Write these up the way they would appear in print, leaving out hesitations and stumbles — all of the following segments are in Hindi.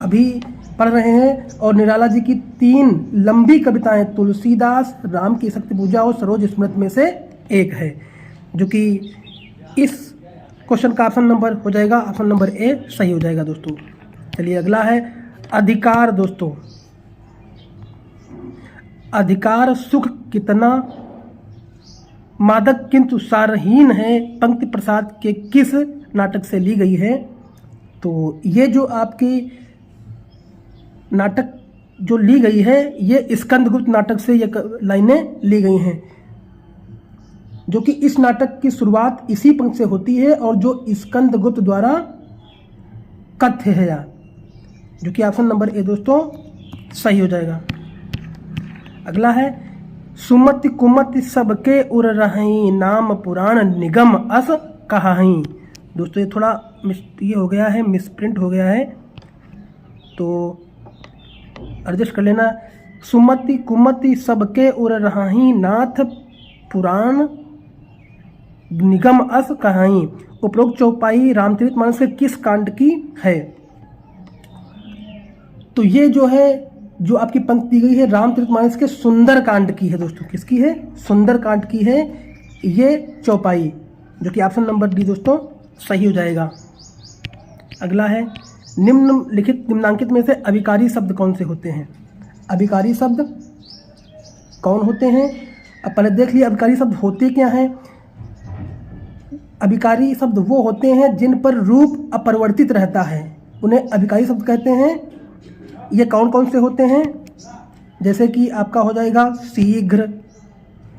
अभी पढ़ रहे हैं। और निराला जी की 3 लंबी कविताएं तुलसीदास, राम की शक्ति पूजा और सरोज स्मृति में से एक है, जो कि इस क्वेश्चन का ऑप्शन नंबर हो जाएगा, ऑप्शन नंबर ए सही हो जाएगा दोस्तों। चलिए अगला है अधिकार दोस्तों। अधिकार सुख कितना मादक किंतु सारहीन है, पंक्ति प्रसाद के किस नाटक से ली गई है? तो ये जो आपकी नाटक जो ली गई है, ये स्कंदगुप्त नाटक से ये लाइनें ली गई हैं, जो कि इस नाटक की शुरुआत इसी पंक्ति से होती है और जो स्कंदगुप्त द्वारा कथ्य है, जो कि ऑप्शन नंबर ए दोस्तों सही हो जाएगा। अगला है सुमति कुमति सबके उर रही, नाम पुराण निगम अस कहाहीं। दोस्तों ये थोड़ा ये हो गया है, मिसप्रिंट हो गया है, तो एडजस्ट कर लेना। सुमति कुमति सबके उर रही, नाथ पुराण निगम अस कहाहीं। उपरोक्त चौपाई रामचरितमानस के किस कांड की है? तो ये जो है, जो आपकी पंक्ति दी गई है, रामचरितमानस के सुंदर कांड की है दोस्तों। किसकी है? सुंदर कांड की है ये चौपाई, जो कि ऑप्शन नंबर डी दोस्तों सही हो जाएगा। अगला है निम्नांकित में से अभिकारी शब्द कौन से होते हैं? अभिकारी शब्द कौन होते हैं? अब पहले देख लिए अभिकारी शब्द होते क्या हैं। अभिकारी शब्द वो होते हैं जिन पर रूप अपरिवर्तित रहता है, उन्हें अभिकारी शब्द कहते हैं। ये कौन कौन से होते हैं? जैसे कि आपका हो जाएगा शीघ्र,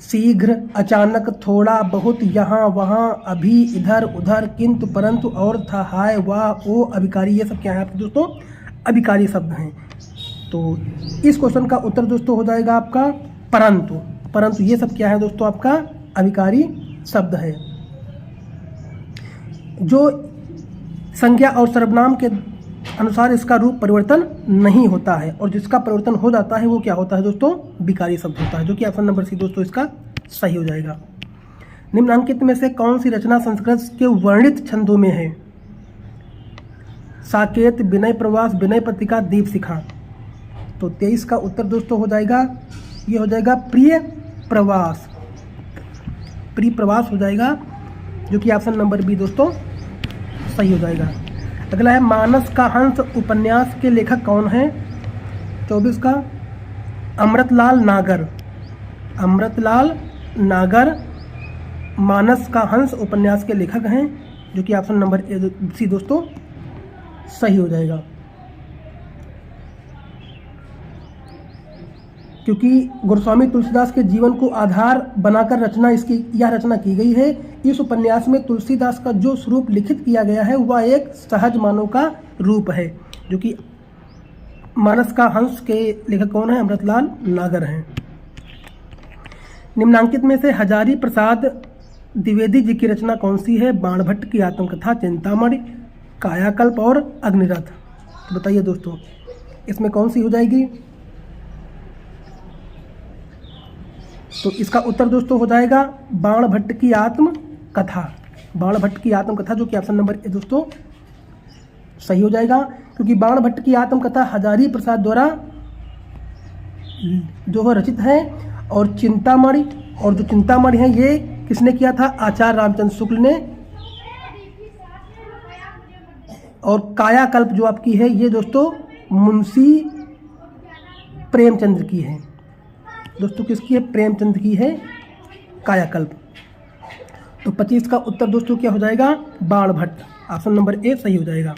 शीघ्र, अचानक, थोड़ा बहुत, यहाँ वहाँ, अभी, इधर उधर, किंतु परंतु, और था, हाय वाह ओ, अभिकारी, ये सब क्या है आपके दोस्तों? अभिकारी शब्द हैं। तो इस क्वेश्चन का उत्तर दोस्तों हो जाएगा आपका परंतु। परंतु ये सब क्या है दोस्तों? आपका अभिकारी शब्द है। जो संज्ञा और सर्वनाम के अनुसार इसका रूप परिवर्तन नहीं होता है, और जिसका परिवर्तन हो जाता है वो क्या होता है दोस्तों? विकारी शब्द होता है, जो कि ऑप्शन नंबर सी दोस्तों इसका सही हो जाएगा। निम्नांकित में से कौन सी रचना संस्कृत के वर्णित छंदों में है? साकेत, विनय प्रवास, विनय पत्रिका, दीप शिखा। तो 23 का उत्तर दोस्तों हो जाएगा, ये हो जाएगा प्रिय प्रवास। प्रिय प्रवास हो जाएगा, जो कि ऑप्शन नंबर बी दोस्तों सही हो जाएगा। अगला है मानस का हंस उपन्यास के लेखक कौन है? 24 का अमृतलाल नागर। अमृतलाल नागर मानस का हंस उपन्यास के लेखक हैं, जो कि ऑप्शन नंबर सी दोस्तों सही हो जाएगा। क्योंकि गोस्वामी तुलसीदास के जीवन को आधार बनाकर यह रचना की गई है। इस उपन्यास में तुलसीदास का जो स्वरूप लिखित किया गया है वह एक सहज मानव का रूप है, जो कि मानस का हंस के लेखक कौन है? अमृतलाल नागर हैं। निम्नांकित में से हजारी प्रसाद द्विवेदी जी की रचना कौन सी है? बाणभट्ट की आत्मकथा, चिंतामणि, कायाकल्प और अग्निरथ। तो बताइए दोस्तों इसमें कौन सी हो जाएगी? तो इसका उत्तर दोस्तों हो जाएगा बाणभट्ट की आत्मकथा। बाणभट्ट की आत्मकथा, जो कि ऑप्शन नंबर ए दोस्तों सही हो जाएगा। क्योंकि बाणभट्ट की आत्मकथा हजारी प्रसाद द्वारा जो है रचित है, और चिंतामणि, और जो चिंतामणि है ये किसने किया था? आचार्य रामचंद्र शुक्ल ने। और कायाकल्प जो आपकी है ये दोस्तों मुंशी प्रेमचंद्र की है। दोस्तों किसकी है? प्रेमचंद की है कायाकल्प। तो 25 का उत्तर दोस्तों क्या हो जाएगा? बाणभट्ट। ऑप्शन नंबर ए सही हो जाएगा।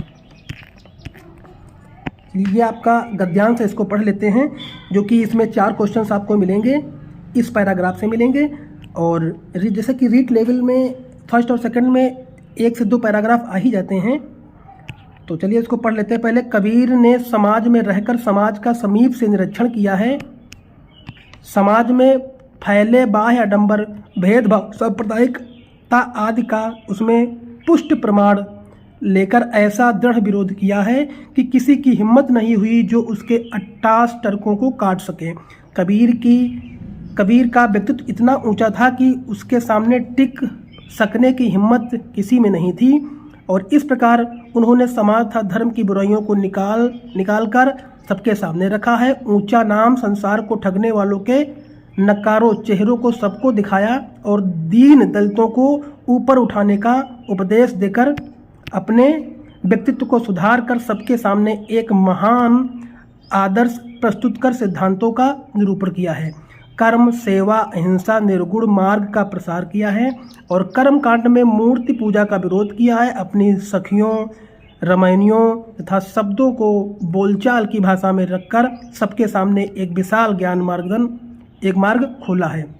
ये आपका गद्यांश है, इसको पढ़ लेते हैं, जो कि इसमें 4 क्वेश्चंस आपको मिलेंगे, इस पैराग्राफ से मिलेंगे। और जैसे कि रीट लेवल में फर्स्ट और सेकंड में 1 से 2 पैराग्राफ आ ही जाते हैं। तो चलिए इसको पढ़ लेते हैं। पहले, कबीर ने समाज में रहकर समाज का समीप से निरीक्षण किया है। समाज में फैले बाह्य आडंबर, भेदभाव, सांप्रदायिकता आदि का उसमें पुष्ट प्रमाण लेकर ऐसा दृढ़ विरोध किया है कि किसी की हिम्मत नहीं हुई जो उसके 28 तर्कों को काट सके। कबीर का व्यक्तित्व इतना ऊंचा था कि उसके सामने टिक सकने की हिम्मत किसी में नहीं थी। और इस प्रकार उन्होंने समाज तथा धर्म की बुराइयों को निकाल कर सबके सामने रखा है। ऊंचा नाम संसार को ठगने वालों के नकारों चेहरों को सबको दिखाया और दीन दलितों को ऊपर उठाने का उपदेश देकर अपने व्यक्तित्व को सुधार कर सबके सामने एक महान आदर्श प्रस्तुत कर सिद्धांतों का निरूपण किया है। कर्म, सेवा, अहिंसा, निर्गुण मार्ग का प्रसार किया है और कर्म कांड में मूर्ति पूजा का विरोध किया है। अपनी सखियों, रामायणियों तथा शब्दों को बोलचाल की भाषा में रखकर सबके सामने एक विशाल ज्ञान मार्ग खोला है।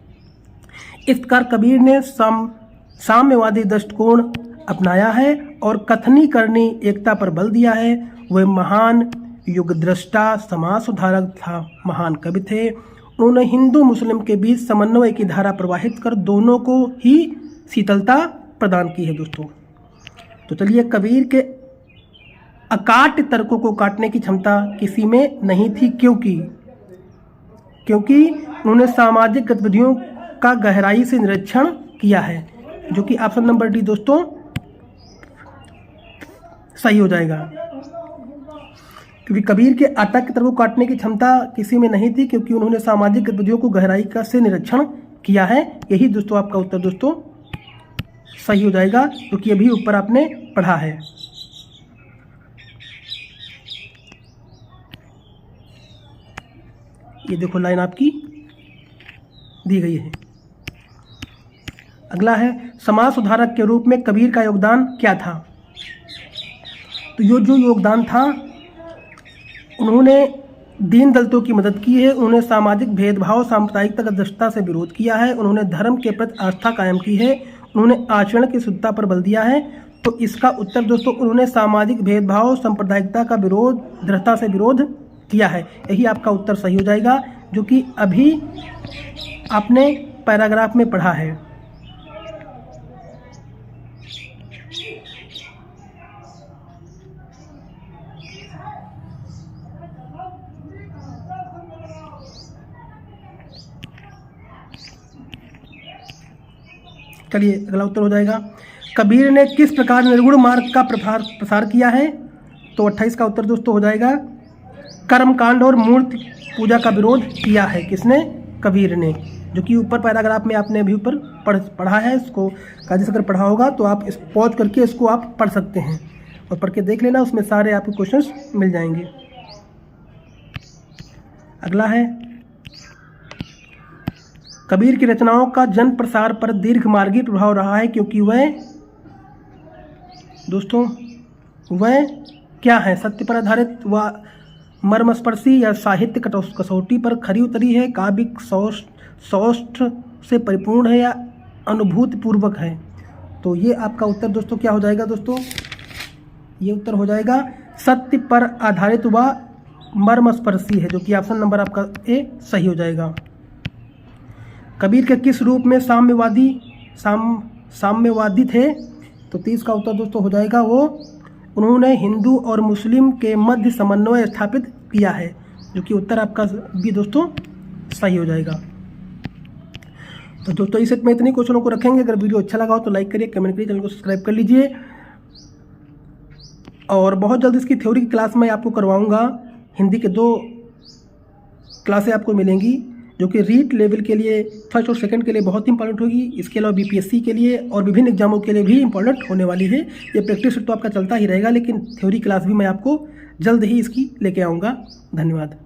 इस प्रकार कबीर ने साम्यवादी दृष्टिकोण अपनाया है और कथनी करनी एकता पर बल दिया है। वह महान युगदृष्टा, समाज सुधारक तथा महान कवि थे। उन्होंने हिंदू मुस्लिम के बीच समन्वय की धारा प्रवाहित कर दोनों को ही शीतलता प्रदान की है दोस्तों। तो चलिए, कबीर के अकाट्य तर्कों को काटने की क्षमता किसी में नहीं थी, क्योंकि उन्होंने सामाजिक गतिविधियों का गहराई से निरीक्षण किया है, जो कि ऑप्शन नंबर डी दोस्तों सही हो जाएगा। क्योंकि कबीर के अटक के तर्कों को काटने की क्षमता किसी में नहीं थी, क्योंकि उन्होंने सामाजिक गतिविधियों को गहराई का से निरीक्षण किया है। यही दोस्तों आपका उत्तर दोस्तों सही हो जाएगा, क्योंकि अभी ऊपर आपने पढ़ा है। ये देखो लाइन आपकी दी गई है। अगला है, समाज सुधारक के रूप में कबीर का योगदान क्या था? तो ये जो योगदान था, उन्होंने दीन दलितों की मदद की है। उन्होंने सामाजिक भेदभाव, सांप्रदायिकता का दृष्टता से विरोध किया है। उन्होंने धर्म के प्रति आस्था कायम की है। उन्होंने आचरण की शुद्धता पर बल दिया है। तो इसका उत्तर दोस्तों, उन्होंने सामाजिक भेदभाव, सांप्रदायिकता का दृढ़ता से विरोध किया है। यही आपका उत्तर सही हो जाएगा, जो कि अभी आपने पैराग्राफ में पढ़ा है। चलिए, अगला उत्तर हो जाएगा, कबीर ने किस प्रकार निर्गुण मार्ग का प्रसार किया है? तो 28 का उत्तर दोस्तों हो जाएगा, कर्मकांड और मूर्ति पूजा का विरोध किया है। किसने? कबीर ने, जो कि ऊपर पैराग्राफ में आपने अभी ऊपर पढ़ा है। इसको कायदे अगर पढ़ा होगा तो आप पॉज करके इसको आप पढ़ सकते हैं और पढ़ के देख लेना, उसमें सारे आपको क्वेश्चंस मिल जाएंगे। अगला है, कबीर की रचनाओं का जन प्रसार पर दीर्घमार्गी प्रभाव रहा है, क्योंकि वह दोस्तों वह क्या है? सत्य पर आधारित, व मर्मस्पर्शी या साहित्य कसौटी पर खरी उतरी है, काव्यिक सौष्ठ से परिपूर्ण है या अनुभूतिपूर्वक है? तो ये आपका उत्तर दोस्तों क्या हो जाएगा दोस्तों? ये उत्तर हो जाएगा सत्य पर आधारित व मर्मस्पर्शी है, जो कि ऑप्शन नंबर आपका ए सही हो जाएगा। कबीर के किस रूप में साम्यवादी थे? तो 30 का उत्तर दोस्तों हो जाएगा, वो उन्होंने हिंदू और मुस्लिम के मध्य समन्वय स्थापित किया है, जो कि उत्तर आपका भी दोस्तों सही हो जाएगा। तो दोस्तों इस सेट में इतने क्वेश्चनों को रखेंगे। अगर वीडियो अच्छा लगा हो तो लाइक करिए, कमेंट करिए, चैनल को सब्सक्राइब कर लीजिए। और बहुत जल्द इसकी थ्योरी की क्लास मैं आपको करवाऊंगा। हिंदी के 2 क्लासें आपको मिलेंगी, जो कि रीट लेवल के लिए फर्स्ट और सेकंड के लिए बहुत ही इंपॉर्टेंट होगी। इसके अलावा बीपीएससी के लिए और विभिन्न एग्जामों के लिए भी इंपॉर्टेंट होने वाली है। ये प्रैक्टिस तो आपका चलता ही रहेगा, लेकिन थ्योरी क्लास भी मैं आपको जल्द ही इसकी लेके आऊँगा। धन्यवाद।